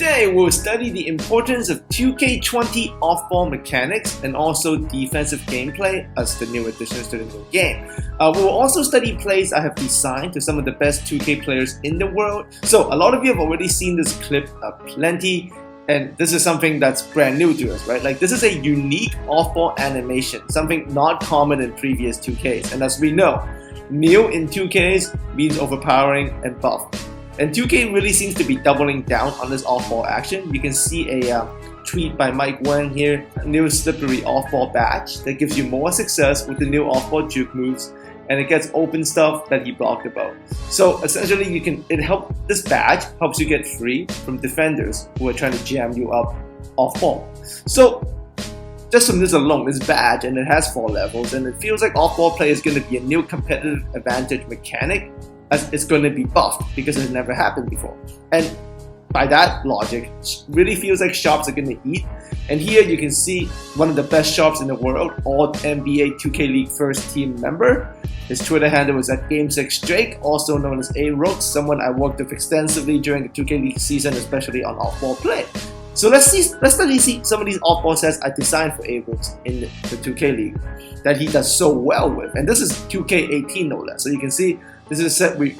Today, we'll study the importance of 2K20 off-ball mechanics and also defensive gameplay as the new additions to the new game. We'll also study plays I have designed to some of the best 2K players in the world. So a lot of you have already seen this clip plenty, and this is something that's brand new to us, right? Like, this is a unique off-ball animation, something not common in previous 2Ks. And as we know, new in 2Ks means overpowering and buff. And 2K really seems to be doubling down on this off-ball action. You can see a tweet by Mike Wang here, a new slippery off-ball badge that gives you more success with the new off-ball juke moves, and it gets open stuff that he blocked about. So essentially, this badge helps you get free from defenders who are trying to jam you up off-ball. So just from this alone, this badge, and it has 4 levels, and it feels like off-ball play is going to be a new competitive advantage mechanic, as it's going to be buffed because it never happened before. And by that logic, it really feels like shops are going to eat. And here you can see one of the best shops in the world, all NBA 2K League first team member. His Twitter handle is @Game6Drake, also known as ARooks, someone I worked with extensively during the 2K League season, especially on off-ball play. So let's study some of these off-ball sets I designed for ARooks in the 2K League that he does so well with. And this is 2K18 no less. So you can see this is a set we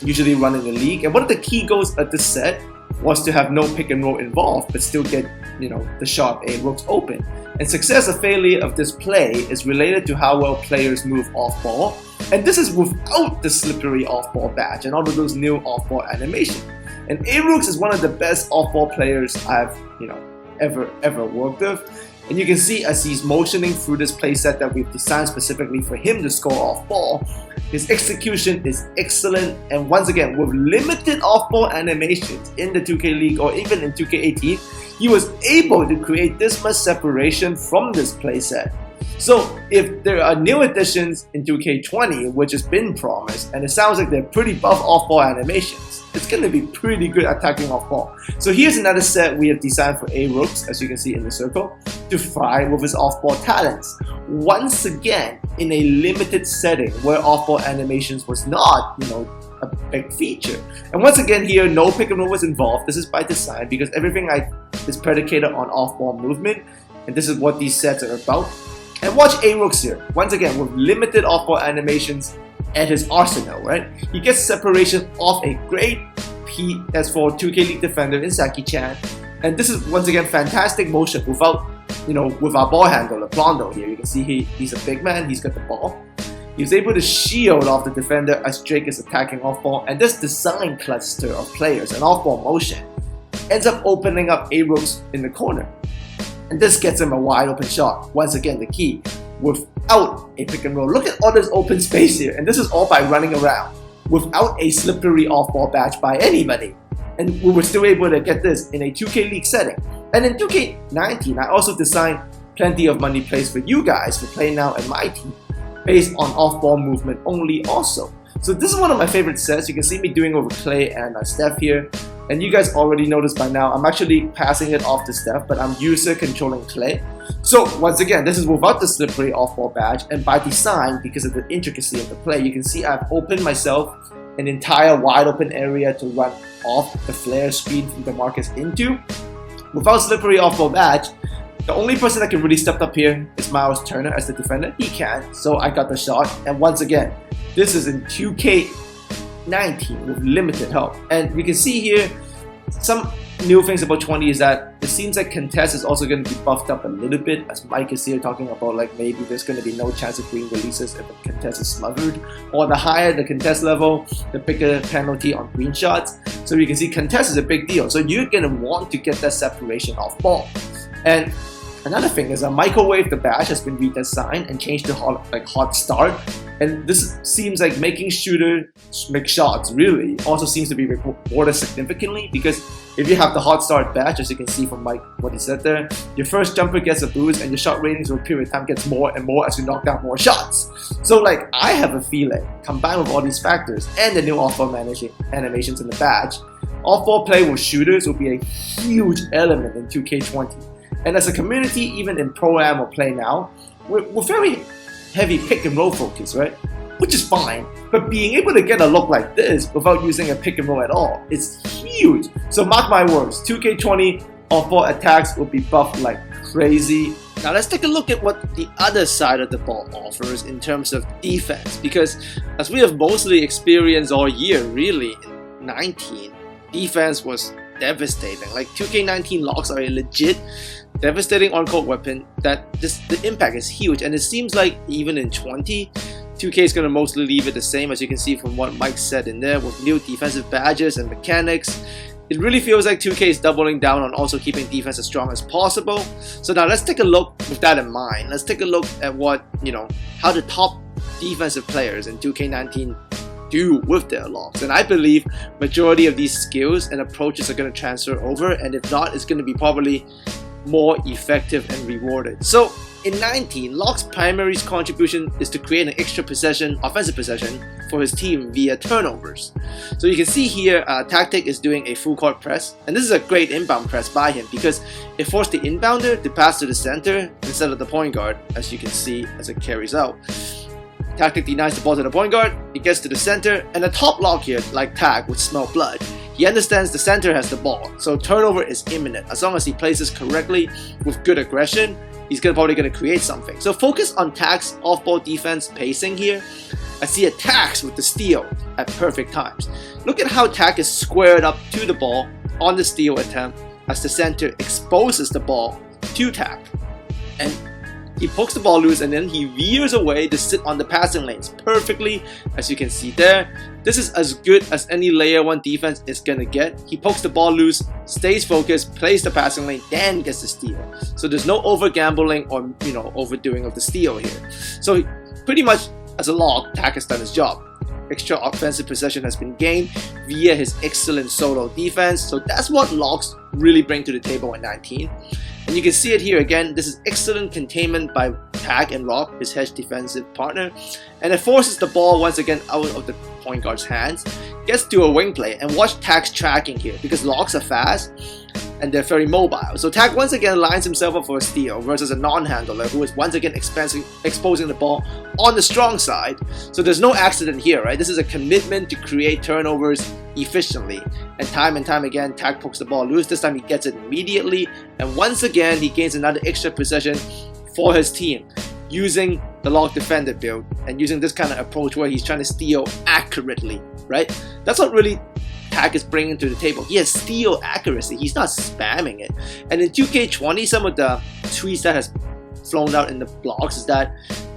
usually run in the league. And one of the key goals of this set was to have no pick and roll involved, but still get, the sharp ARooks open. And success or failure of this play is related to how well players move off-ball. And this is without the slippery off-ball badge and all of those new off-ball animations. And ARooks is one of the best off-ball players I've, ever worked with. And you can see as he's motioning through this playset that we've designed specifically for him to score off-ball, his execution is excellent. And once again, with limited off-ball animations in the 2K League or even in 2K18, he was able to create this much separation from this playset. So if there are new additions in 2K20, which has been promised, and it sounds like they're pretty buff off-ball animations, it's going to be pretty good attacking off-ball. So here's another set we have designed for ARooks, as you can see in the circle, to thrive with his off-ball talents. Once again, in a limited setting where off-ball animations was not, a big feature. And once again here, no pick and roll was involved. This is by design because everything is predicated on off-ball movement, and this is what these sets are about. And watch ARooks here, once again with limited off-ball animations at his arsenal, right? He gets separation off a great PS4 2K League defender in Saki-chan. And this is once again fantastic motion without, with our ball handler, Blondo here. You can see he's a big man, he's got the ball. He's able to shield off the defender as Drake is attacking off-ball. And this design cluster of players and off-ball motion ends up opening up ARooks in the corner. And this gets him a wide open shot. Once again, the key, without a pick and roll. Look at all this open space here. And this is all by running around without a slippery off-ball badge by anybody. And we were still able to get this in a 2K League setting. And in 2K19, I also designed plenty of money plays for you guys for Play Now and my team, based on off-ball movement only also. So this is one of my favorite sets. You can see me doing over Clay and Steph here. And you guys already noticed by now, I'm actually passing it off to Steph, but I'm user controlling Clay. So once again, this is without the slippery off-ball badge, and by design, because of the intricacy of the play, you can see I've opened myself an entire wide open area to run off the flare screen from DeMarcus into. Without slippery off-ball badge, the only person that can really step up here is Miles Turner as the defender. He can, so I got the shot. And once again, this is in 2K19 with limited help. And we can see here some new things about 20 is that it seems like contest is also going to be buffed up a little bit, as Mike is here talking about like maybe there's going to be no chance of green releases if the contest is smothered, or the higher the contest level, the bigger penalty on green shots. So you can see contest is a big deal. So you're going to want to get that separation off ball. And another thing is a microwave the badge has been redesigned and changed to hot start. And this seems like making shooters make shots really also seems to be rewarded significantly, because if you have the hot start badge, as you can see from Mike what he said there, your first jumper gets a boost and your shot ratings over a period of time gets more and more as you knock down more shots. So I have a feeling, combined with all these factors and the new off-ball animations in the badge, off-ball play with shooters will be a huge element in 2K20. And as a community, even in Pro-Am or Play Now, we're very heavy pick and roll focus, right? Which is fine, but being able to get a look like this without using a pick and roll at all is huge. huge. So mark my words, 2K20 off-ball attacks will be buffed like crazy. Now let's take a look at what the other side of the ball offers in terms of defense, because as we have mostly experienced all year, really, in 19, defense was devastating. Like 2K19 locks are a legit devastating on-court weapon that the impact is huge, and it seems like even in 20, 2K is going to mostly leave it the same, as you can see from what Mike said in there, with new defensive badges and mechanics. It really feels like 2K is doubling down on also keeping defense as strong as possible. So now let's take a look with that in mind. Let's take a look at what, how the top defensive players in 2K19 do with their locks. And I believe majority of these skills and approaches are going to transfer over, and if not, it's going to be probably more effective and rewarded. So in 19, Locke's primary contribution is to create an extra possession, offensive possession, for his team via turnovers. So you can see here, Tactuk is doing a full court press, and this is a great inbound press by him because it forced the inbounder to pass to the center instead of the point guard, as you can see as it carries out. Tactuk denies the ball to the point guard, he gets to the center, and the top lock here, like Tag, would smell blood. He understands the center has the ball, so turnover is imminent. As long as he places correctly with good aggression, he's probably going to create something. So focus on Tag's off-ball defense pacing here. I see attacks with the steal at perfect times. Look at how Tag is squared up to the ball on the steal attempt as the center exposes the ball to Tag. And he pokes the ball loose and then he veers away to sit on the passing lanes perfectly, as you can see there. This is as good as any layer 1 defense is gonna get. He pokes the ball loose, stays focused, plays the passing lane, then gets the steal. So there's no over gambling or overdoing of the steal here. So pretty much as a lock, Tag has done his job. Extra offensive possession has been gained via his excellent solo defense. So that's what locks really bring to the table at 19. And you can see it here again. This is excellent containment by Tag and Rock, his hedge defensive partner. And it forces the ball once again out of the point guard's hands. Gets to a wing play, and watch Tag's tracking here because locks are fast and they're very mobile. So Tag once again lines himself up for a steal versus a non-handler who is once again exposing the ball on the strong side. So there's no accident here, right? This is a commitment to create turnovers efficiently. And time again, Tag pokes the ball loose. This time he gets it immediately. And once again, he gains another extra possession for his team using the lock defender build and using this kind of approach where he's trying to steal accurately, right? That's what really Tag is bringing to the table. He has steal accuracy. He's not spamming it. And in 2K20, some of the tweets that has flown out in the blogs is that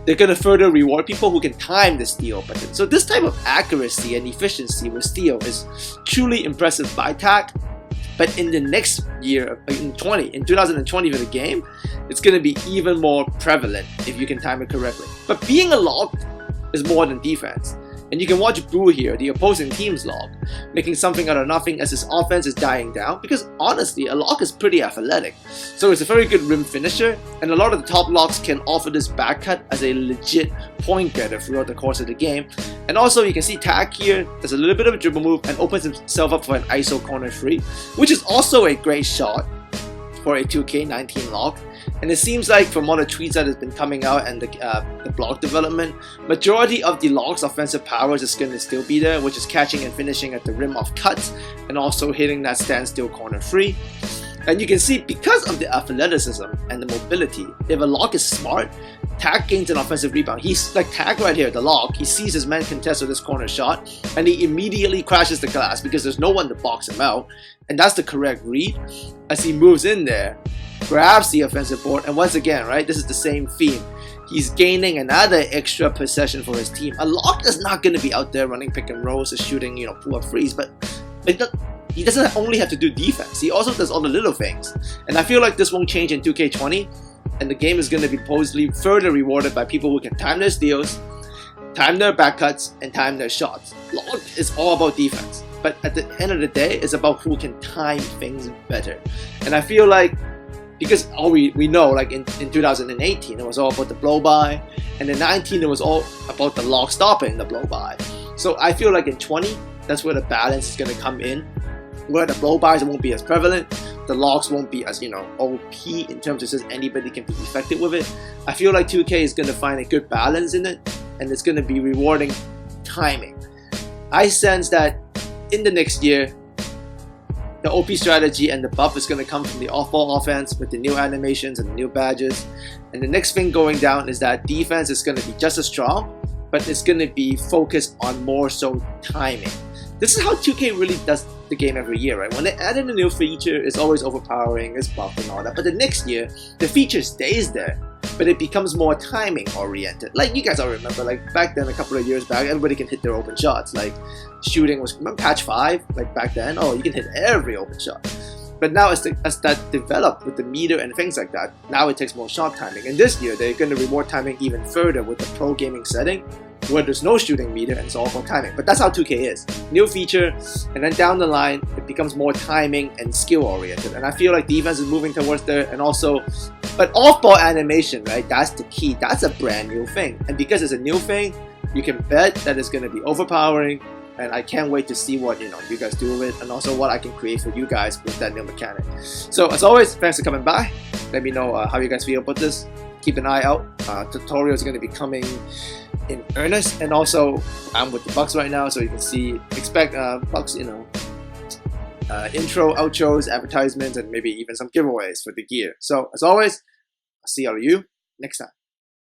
they're going to further reward people who can time the steal button. So this type of accuracy and efficiency with steal is truly impressive by Tag. But in the next year, in 2020 for the game, it's going to be even more prevalent if you can time it correctly. But being a lock is more than defense. And you can watch Boo here, the opposing team's lock, making something out of nothing as his offense is dying down, because honestly, a lock is pretty athletic. So it's a very good rim finisher, and a lot of the top locks can offer this back cut as a legit point getter throughout the course of the game. And also you can see Tag here does a little bit of a dribble move and opens himself up for an ISO corner 3, which is also a great shot for a 2K19 lock. And it seems like from all the tweets that has been coming out and the blog development, majority of the lock's offensive powers is going to still be there, which is catching and finishing at the rim off cuts and also hitting that standstill corner 3. And you can see because of the athleticism and the mobility, if a lock is smart, Tag gains an offensive rebound. He's like Tag right here, the lock. He sees his man contest with this corner shot and he immediately crashes the glass because there's no one to box him out. And that's the correct read as he moves in there, grabs the offensive board, and once again, right, this is the same theme. He's gaining another extra possession for his team. A lock is not going to be out there running pick and rolls or shooting, pull-up threes, but he doesn't only have to do defense. He also does all the little things. And I feel like this won't change in 2K20, and the game is going to be supposedly further rewarded by people who can time their steals, time their back cuts, and time their shots. Lock is all about defense, but at the end of the day, it's about who can time things better. And I feel like because we know, like in 2018, it was all about the blow-by, and in 19, it was all about the lock stopping the blow-by. So I feel like in 20, that's where the balance is going to come in, where the blow-bys won't be as prevalent, the locks won't be as, OP in terms of just anybody can be effective with it. I feel like 2K is going to find a good balance in it, and it's going to be rewarding timing. I sense that in the next year, the OP strategy and the buff is going to come from the off-ball offense with the new animations and the new badges. And the next thing going down is that defense is going to be just as strong, but it's going to be focused on more so timing. This is how 2K really does the game every year, right? When they add in a new feature, it's always overpowering, it's buff and all that. But the next year, the feature stays there, but it becomes more timing oriented. Like you guys all remember, like back then, a couple of years back, everybody can hit their open shots. Like shooting was, remember patch 5? Like back then, oh, you can hit every open shot. But now as that developed with the meter and things like that, now it takes more shot timing. And this year, they're going to reward timing even further with the pro gaming setting, where there's no shooting meter and it's all for timing. But that's how 2K is. New feature, and then down the line, it becomes more timing and skill oriented. And I feel like defense is moving towards there, and also, but off-ball animation, right? That's the key. That's a brand new thing. And because it's a new thing, you can bet that it's going to be overpowering. And I can't wait to see what you guys do with it, and also what I can create for you guys with that new mechanic. So as always, thanks for coming by. Let me know how you guys feel about this. Keep an eye out. Tutorials are going to be coming in earnest, and also I'm with the Bucks right now, so you can expect Bucks, intro, outros, advertisements, and maybe even some giveaways for the gear. So as always, I'll see all of you next time.